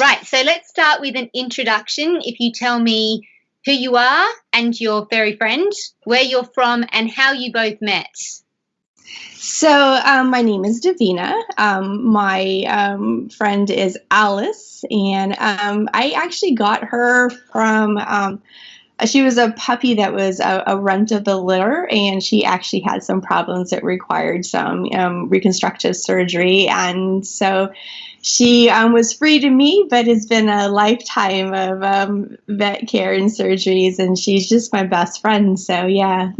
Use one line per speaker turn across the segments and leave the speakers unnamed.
Right, so let's start with an introduction. If you tell me who you are and your furry friend, where you're from, and how you both met.
So my name is Davina. My friend is Alice, and I actually got her from. She was a puppy that was a runt of the litter, and she actually had some problems that required some reconstructive surgery, and so she was free to me, but it's been a lifetime of vet care and surgeries, and she's just my best friend. So yeah.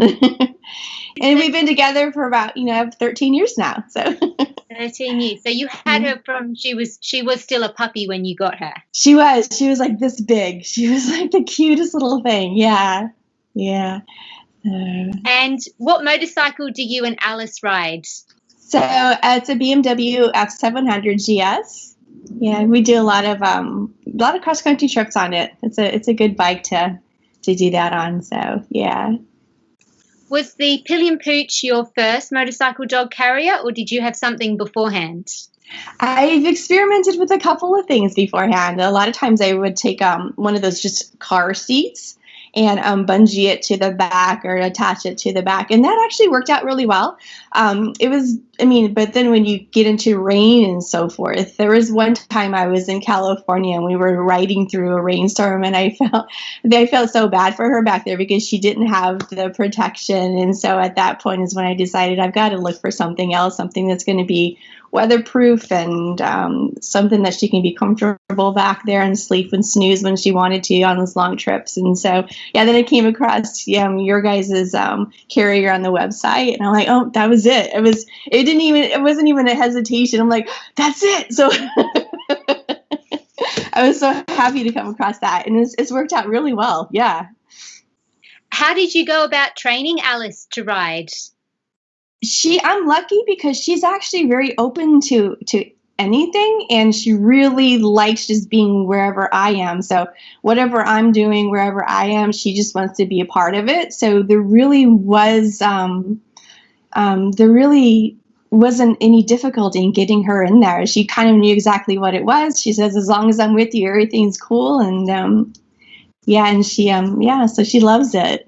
And we've been together for about 13 years now. So
13 years. So you had her from she was still a puppy when you got her.
She was like this big. She was like the cutest little thing. Yeah.
And what motorcycle do you and Alice ride?
So it's a BMW F700 GS. Yeah, we do a lot of cross country trips on it. It's a good bike to do that on. So yeah.
Was the Pillion Pooch your first motorcycle dog carrier, or did you have something beforehand?
I've experimented with a couple of things beforehand. A lot of times I would take one of those just car seats and bungee it to the back or attach it to the back. And that actually worked out really well. But then when you get into rain and so forth, there was one time I was in California and we were riding through a rainstorm, and I felt so bad for her back there because she didn't have the protection. And so at that point is when I decided I've got to look for something else, something that's going to be weatherproof and something that she can be comfortable back there and sleep and snooze when she wanted to on those long trips. And so, yeah, then I came across your guys' carrier on the website, and I'm like, oh, that was it. It wasn't even a hesitation. I'm like, that's it. So I was so happy to come across that, and it's worked out really well. Yeah.
How did you go about training Alice to ride?
I'm lucky because she's actually very open to anything, and she really likes just being wherever I am. So whatever I'm doing, wherever I am, she just wants to be a part of it. So there really wasn't any difficulty in getting her in there. She kind of knew exactly what it was. She says, as long as I'm with you, everything's cool. And and so she loves it.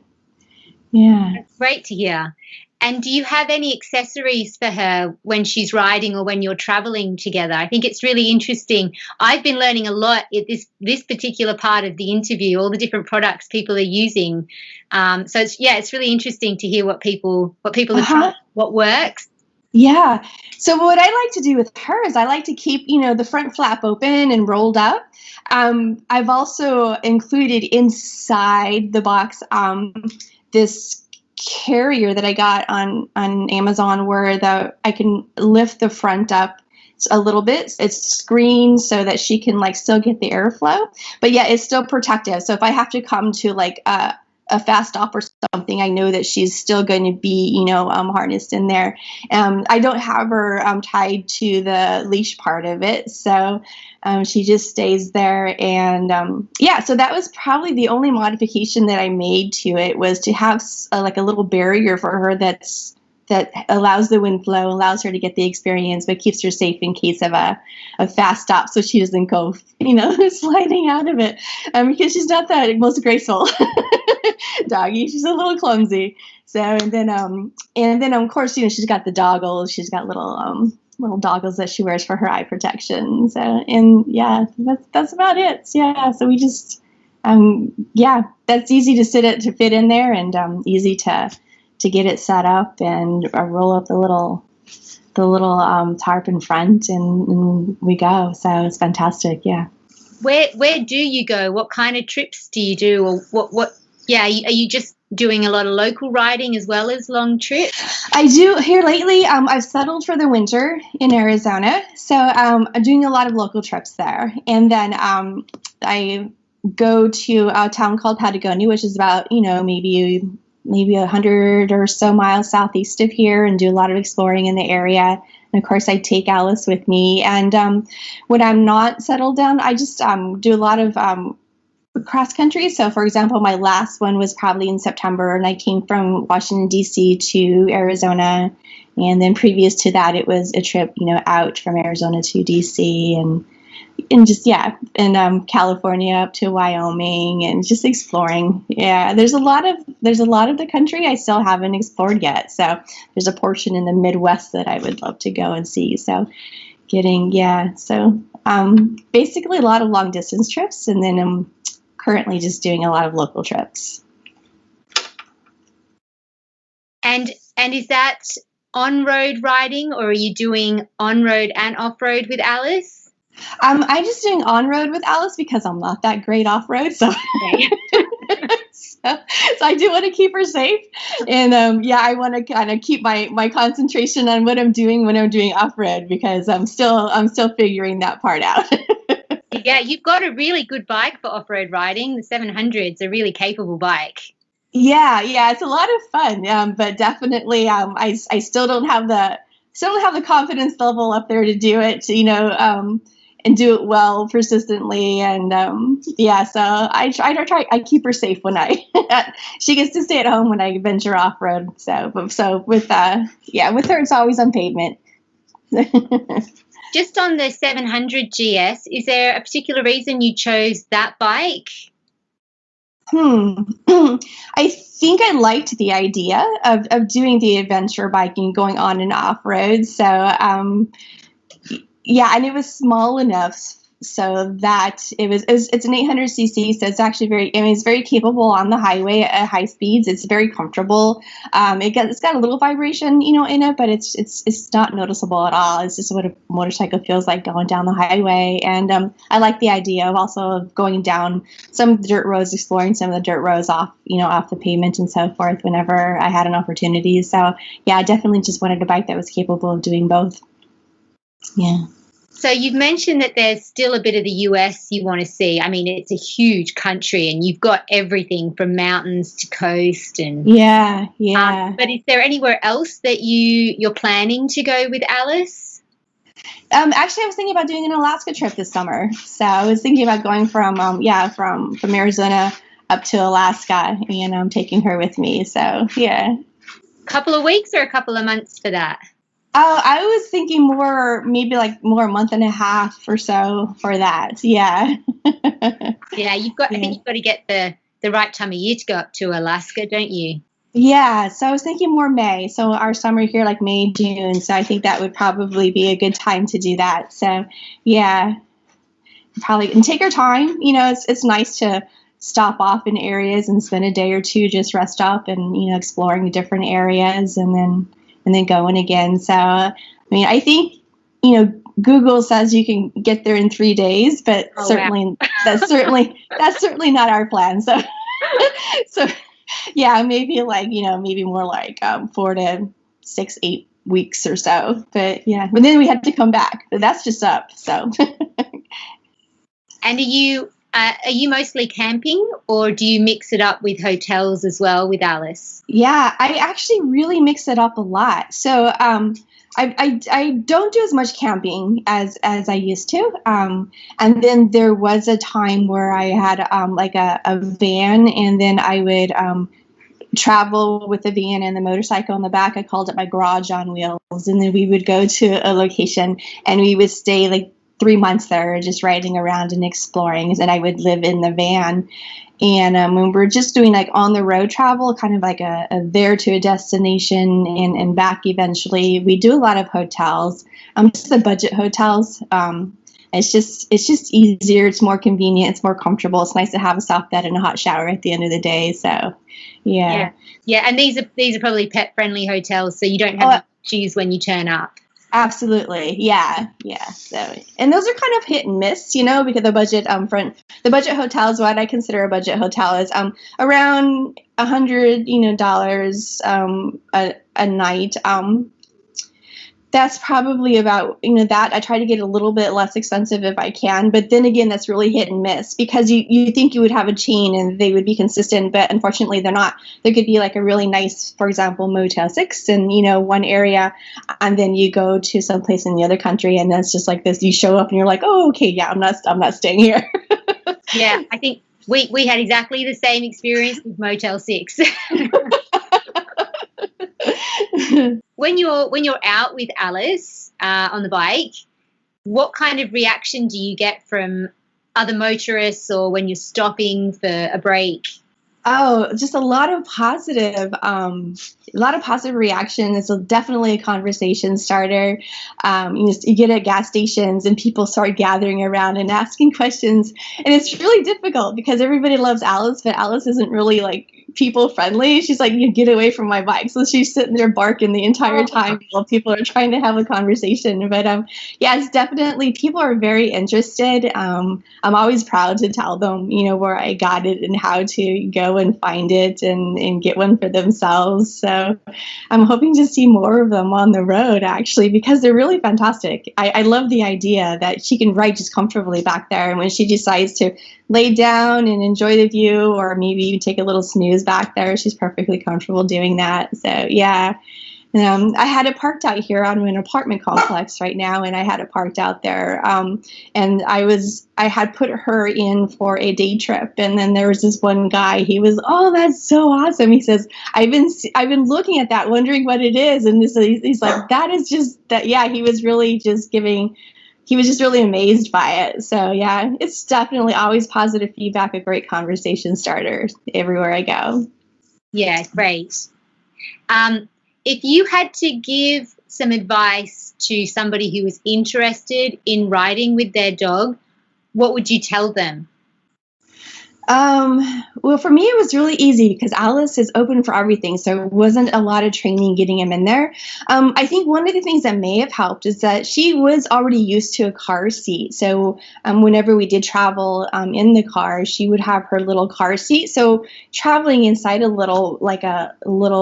Yeah.
That's great to hear. And do you have any accessories for her when she's riding or when you're traveling together? I think it's really interesting. I've been learning a lot at this particular part of the interview, all the different products people are using. So it's really interesting to hear what people are trying, what works.
Yeah. So what I like to do with her is I like to keep, the front flap open and rolled up. I've also included inside the box this carrier that I got on Amazon where I can lift the front up a little bit. It's screened so that she can still get the airflow, but yeah, it's still protective. So if I have to come to a fast stop or something, I know that she's still going to be, harnessed in there. I don't have her tied to the leash part of it. So she just stays there. And so that was probably the only modification that I made to it, was to have a little barrier for her that allows the wind flow, allows her to get the experience, but keeps her safe in case of a fast stop, so she doesn't go, sliding out of it, because she's not the most graceful doggy. She's a little clumsy. So, and then of course, she's got the doggles. She's got little doggles that she wears for her eye protection. So, and yeah, that's about it. Yeah. So we just, that's easy to fit in there, and easy to get it set up, and roll up the little tarp in front, and we go. So it's fantastic. Yeah.
Where do you go? What kind of trips do you do? Or what? Yeah. Are you just doing a lot of local riding as well as long trips?
I do here lately. I've settled for the winter in Arizona. So I'm doing a lot of local trips there. And then I go to a town called Patagonia, which is about, maybe 100 or so miles southeast of here, and do a lot of exploring in the area. And of course, I take Alice with me. And when I'm not settled down, I just do a lot of cross country. So, for example, my last one was probably in September, and I came from Washington, D.C. to Arizona. And then previous to that, it was a trip, out from Arizona to D.C. And and just in California up to Wyoming and just exploring. Yeah, there's a lot of the country I still haven't explored yet. So there's a portion in the Midwest that I would love to go and see. So basically a lot of long distance trips, and then I'm currently just doing a lot of local trips.
And is that on-road riding, or are you doing on-road and off-road with Alice?
I'm just doing on-road with Alice because I'm not that great off-road, so
Okay.
so I do want to keep her safe, and I want to kind of keep my concentration on what I'm doing when I'm doing off-road, because I'm still figuring that part out.
Yeah, you've got a really good bike for off-road riding. The 700's a really capable bike.
Yeah, it's a lot of fun, but definitely I still don't have the confidence level up there to do it, and do it well persistently, and so I keep her safe when she gets to stay at home when I venture off road. So with her it's always on pavement.
Just on the 700 GS, is there a particular reason you chose that bike?
I think I liked the idea of doing the adventure biking, going on and off road. So, and it was small enough so that it's an 800cc, so it's actually it's very capable on the highway at high speeds. It's very comfortable. It's got a little vibration, in it, but it's not noticeable at all. It's just what a motorcycle feels like going down the highway. And I like the idea of also going down some of the dirt roads, exploring some of the dirt roads off the pavement and so forth whenever I had an opportunity. So yeah, I definitely just wanted a bike that was capable of doing both. Yeah.
So you've mentioned that there's still a bit of the US you want to see. I mean, it's a huge country, and you've got everything from mountains to coast. And
yeah.
But is there anywhere else that you're planning to go with Alice?
Actually, I was thinking about doing an Alaska trip this summer. So I was thinking about going from Arizona up to Alaska, and taking her with me. So yeah.
Couple of weeks or a couple of months for that?
I was thinking maybe a month and a half or so for that. Yeah.
Yeah, I think you've got to get the right time of year to go up to Alaska, don't you?
Yeah, so I was thinking more May. So our summer here, like May, June. So I think that would probably be a good time to do that. So yeah, probably, and take our time. It's nice to stop off in areas and spend a day or two just rest up and exploring the different areas, and then going again. So, I mean, I think, Google says you can get there in 3 days, but
wow.
that's certainly not our plan. So, yeah, maybe maybe more like 4 to 6, 8 weeks or so. But yeah, but then we had to come back. But that's just up. So.
And are you mostly camping, or do you mix it up with hotels as well with Alice?
Yeah, I actually really mix it up a lot. So I don't do as much camping as I used to. And then there was a time where I had like a van, and then I would travel with the van and the motorcycle in the back. I called it my garage on wheels. And then we would go to a location, and we would stay like 3 months there, just riding around and exploring. And I would live in the van. And when we're just doing like on the road travel, kind of like a there to a destination and back eventually, we do a lot of hotels. Just the budget hotels. It's just easier. It's more convenient. It's more comfortable. It's nice to have a soft bed and a hot shower at the end of the day. So, yeah.
And these are probably pet friendly hotels, so you don't have to choose when you turn up.
Absolutely. Yeah. So, and those are kind of hit and miss, because the budget hotels, what I consider a budget hotel is around $100 a night. That's probably about, that I try to get a little bit less expensive if I can. But then again, that's really hit and miss, because you think you would have a chain and they would be consistent, but unfortunately they're not. There could be like a really nice, for example, Motel 6 in, one area, and then you go to someplace in the other country, and that's just like this. You show up and you're like, oh, okay, yeah, I'm not staying here.
Yeah, I think we had exactly the same experience with Motel 6. When you're out with Alice on the bike, What kind of reaction do you get from other motorists or when you're stopping for a break?
Oh, just a lot of positive reaction. It's definitely a conversation starter. You get at gas stations and people start gathering around and asking questions, and it's really difficult because everybody loves Alice, but Alice isn't really like people friendly. She's like, "You get away from my bike," so she's sitting there barking the entire time while people are trying to have a conversation. But yeah, it's definitely people are very interested. I'm always proud to tell them, where I got it and how to go and find it and get one for themselves. So I'm hoping to see more of them on the road, actually, because they're really fantastic. I love the idea that she can ride just comfortably back there. And when she decides to lay down and enjoy the view, or maybe even take a little snooze back there, she's perfectly comfortable doing that. So, yeah. I had it parked out here on an apartment complex right now, and I had it parked out there. And I had put her in for a day trip, and then there was this one guy. He was, "Oh, that's so awesome." He says, "I've been looking at that, wondering what it is." And he's like, "That is just that." Yeah, he was really just giving. He was just really amazed by it. So yeah, it's definitely always positive feedback, a great conversation starter everywhere I go.
Yeah, great. If you had to give some advice to somebody who was interested in riding with their dog, what would you tell them?
Well, for me, it was really easy because Alice is open for everything. So it wasn't a lot of training getting him in there. I think one of the things that may have helped is that she was already used to a car seat. So whenever we did travel in the car, she would have her little car seat. So traveling inside a little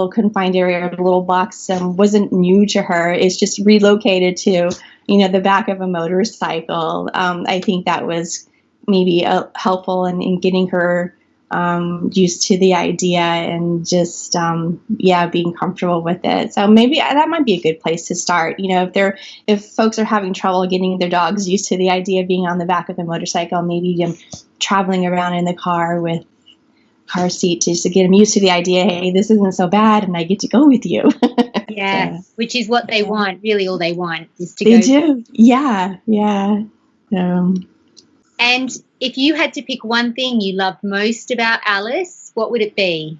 confined area, or a little box wasn't new to her. It's just relocated to, the back of a motorcycle. I think that was maybe helpful in getting her used to the idea and just being comfortable with it. So maybe that might be a good place to start. If folks are having trouble getting their dogs used to the idea of being on the back of a motorcycle, maybe traveling around in the car with car seat to get them used to the idea, hey, this isn't so bad and I get to go with you.
Yeah, so, which is what they want. Really, all they want is to
go. They
do.
Do. Yeah.
And if you had to pick one thing you loved most about Alice, what would it be?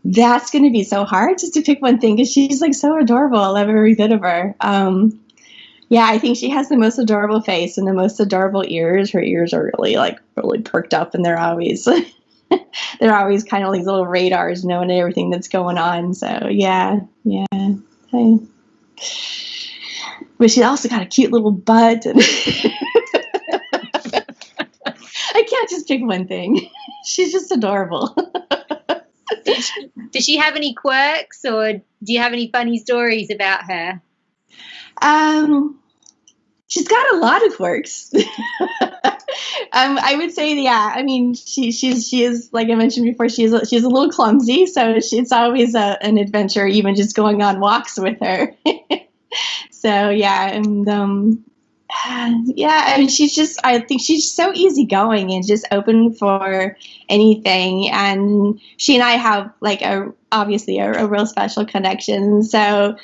That's going to be so hard just to pick one thing because she's like so adorable. I love every bit of her. I think she has the most adorable face and the most adorable ears. Her ears are really perked up, and they're always kind of like little radars knowing everything that's going on. So yeah. But she also got a cute little butt. And I can't just pick one thing. She's just adorable.
Does she have any quirks, or do you have any funny stories about her?
She's got a lot of quirks. I would say, yeah. I mean, she is, like I mentioned before, she's a little clumsy, so it's always an adventure, even just going on walks with her. So yeah, and I mean, I think she's so easygoing and just open for anything. And she and I have obviously a real special connection. So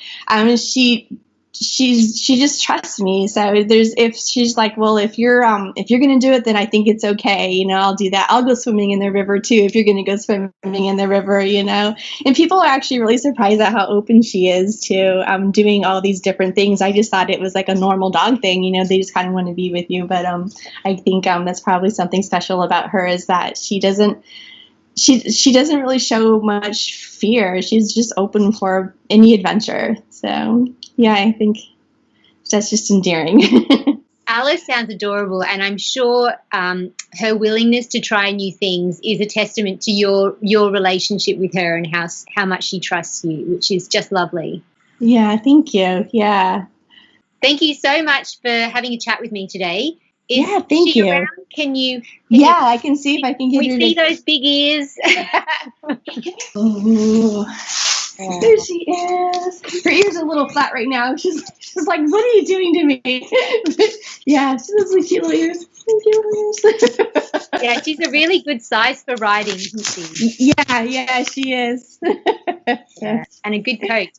she just trusts me. So if she's like, well, if you're going to do it, then I think it's okay. I'll do that. I'll go swimming in the river too, if you're going to go swimming in the river, and people are actually really surprised at how open she is to doing all these different things. I just thought it was like a normal dog thing. They just kind of want to be with you. But I think that's probably something special about her, is that she doesn't really show much fear. She's just open for any adventure. So yeah, I think that's just endearing.
Alice sounds adorable, and I'm sure her willingness to try new things is a testament to your relationship with her and how much she trusts you, which is just lovely.
Yeah, thank you. Yeah.
Thank you so much for having a chat with me today.
Thank you.
Around? Can you
I can see if I can get
her. We see those big ears.
Ooh. There she is. Her ears are a little flat right now. She's like, what are you doing to me? Yeah, she has like cute little ears.
Yeah, she's a really good size for riding, isn't she?
Yeah, she is.
Yeah, and a good coat.